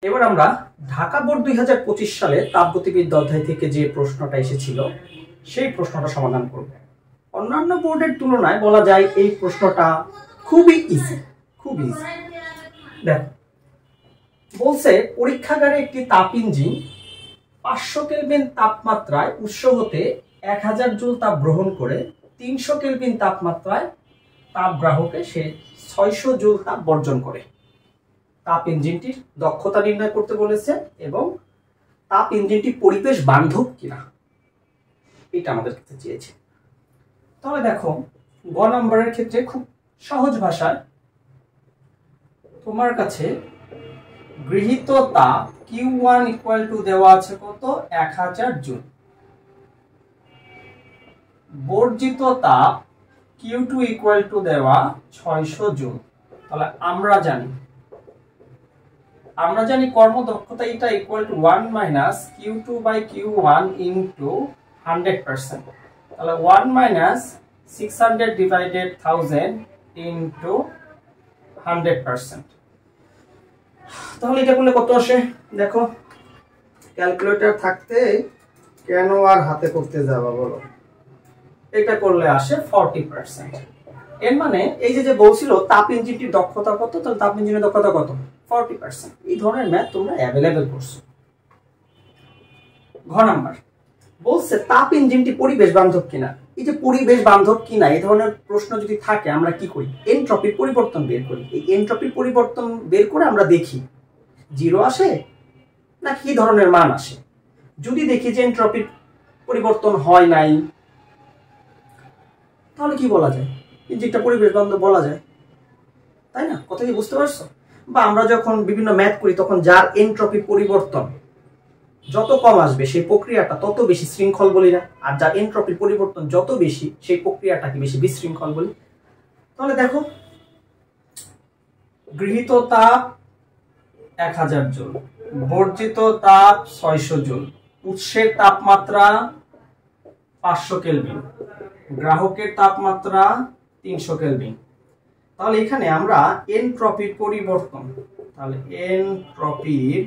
এবার আমরা ঢাকা বোর্ড 2025 সালে তাপগতিবিদ্যা অধ্যায় থেকে যে প্রশ্নটা এসেছিল সেই প্রশ্নটা সমাধান করব। অন্যান্য বোর্ডের তুলনায় বলা যায় এই প্রশ্নটা খুবই ইজি, খুব ইজি। দেখো, বলছে পরীক্ষাগারে একটি তাপ ইঞ্জিন 500 কেলভিন তাপমাত্রায় উৎস হতে 1000 জুল তাপ গ্রহণ করে 300 কেলভিন তাপমাত্রায় তাপ গ্রাহকে সে 600 জুল তাপ বর্জন করে। তাপ ইঞ্জিনটির দক্ষতা নির্ণয় করতে বলেছে এবং তাপ ইঞ্জিনটি পরিবেশ বান্ধব কিনা এটা আমাদের কাছে চেয়েছে। তাহলে দেখো, গ নম্বরের ক্ষেত্রে খুব সহজ ভাষায় তোমার কাছে গৃহীত তাপ Q1 ইকুয়াল টু দেওয়া আছে কত, 1000 জুল। বর্জিত তাপ Q2 ইকুয়াল টু দেওয়া 600 জুল। তাহলে আমরা জানি কর্মদক্ষতা এটা equal to 1 minus Q2 by Q1 into 100%। তাহলে 1 মাইনাস 600 ডিভাইডেড 1000 ইনটু 100%। তাহলে এটা করলে কত আসে দেখো, ক্যালকুলেটর থাকতে কেন আর হাতে করতে যাবা বলো। এটা করলে আসে 40%। এর মানে এই যে বলছিল তাপ ইঞ্জিনটির দক্ষতা কত, তাহলে তাপ ইঞ্জিনের দক্ষতা কত, 40%। এই ধরনের ম্যাথ তোমরা অ্যাভেলেবেল করছো। ঘ নাম্বার বলছে তাপ ইঞ্জিনটি পরিবেশ বান্ধব কিনা। এই যে পরিবেশ বান্ধব কিনা এই ধরনের প্রশ্ন যদি থাকে আমরা কি করি, এনট্রপির পরিবর্তন বের করি। এই এনট্রপির পরিবর্তন বের করে আমরা দেখি 0 আসে না কি ধরনের মান আসে। যদি দেখি যে এনট্রপির পরিবর্তন হয় নাই, তাহলে কি বলা যায়, ইঞ্জিনটা পরিবেশ বান্ধব বলা যায়, তাই না? কথা কি বুঝতে পারছো? বা আমরা যখন বিভিন্ন ম্যাথ করি তখন যার এনট্রপি পরিবর্তন যত কম আসবে সেই প্রক্রিয়াটা তত বেশি শৃঙ্খল বলি না, আর যার এনট্রপির পরিবর্তন যত বেশি সেই প্রক্রিয়াটাকে বেশি বিশৃঙ্খল বলি। তাহলে দেখো, গৃহীত তাপ 1000 জুল, বর্জিত তাপ 600 জুল, উৎসের তাপমাত্রা 500 কেলভিন, গ্রাহকের তাপমাত্রা 300 কেলভিন। তাহলে এখানে আমরা এনট্রপির পরিবর্তন, তাহলে এনট্রপির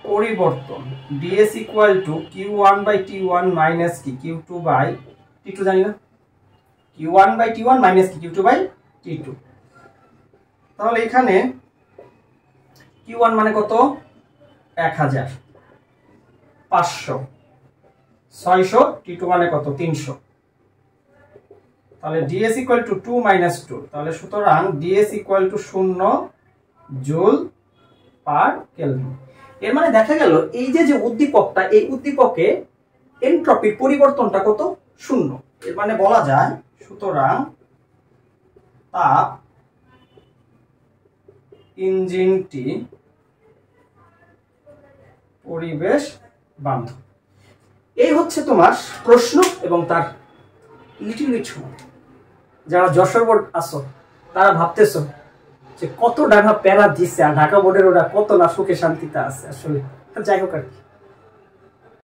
পরিবর্তন ds equal to Q1 by T1 minus কি Q2 বাই T2, জানি না, Q1 বাই T1 মাইনাস কি Q2 বাই T2। তাহলে এখানে Q1 মানে কত, 1000, 500, 600, T2 মানে কত, 300। তাহলে ds ইকুয়াল টু 2 মাইনাস 2। তাহলে সুতরাং ds equal to 0 joule per kelvin. এর মানে দেখা গেল এই যে উদ্দীপকটা, এই উদ্দীপকে এনট্রপির পরিবর্তনটা কত, 0। এর মানে বলা যায় সুতরাং তাপ ইঞ্জিনটি পরিবেশ বান্ধব। এই হচ্ছে তোমার প্রশ্ন এবং তার লিটিল বিট সময়। যারা যশোর বোর্ড আসো তারা ভাবতেছো যে কত টাকা প্যারা দিচ্ছে আর ঢাকা বোর্ডের ওরা কত না সুখে শান্তিতে আছে। আসলে যাই হোক আর কি।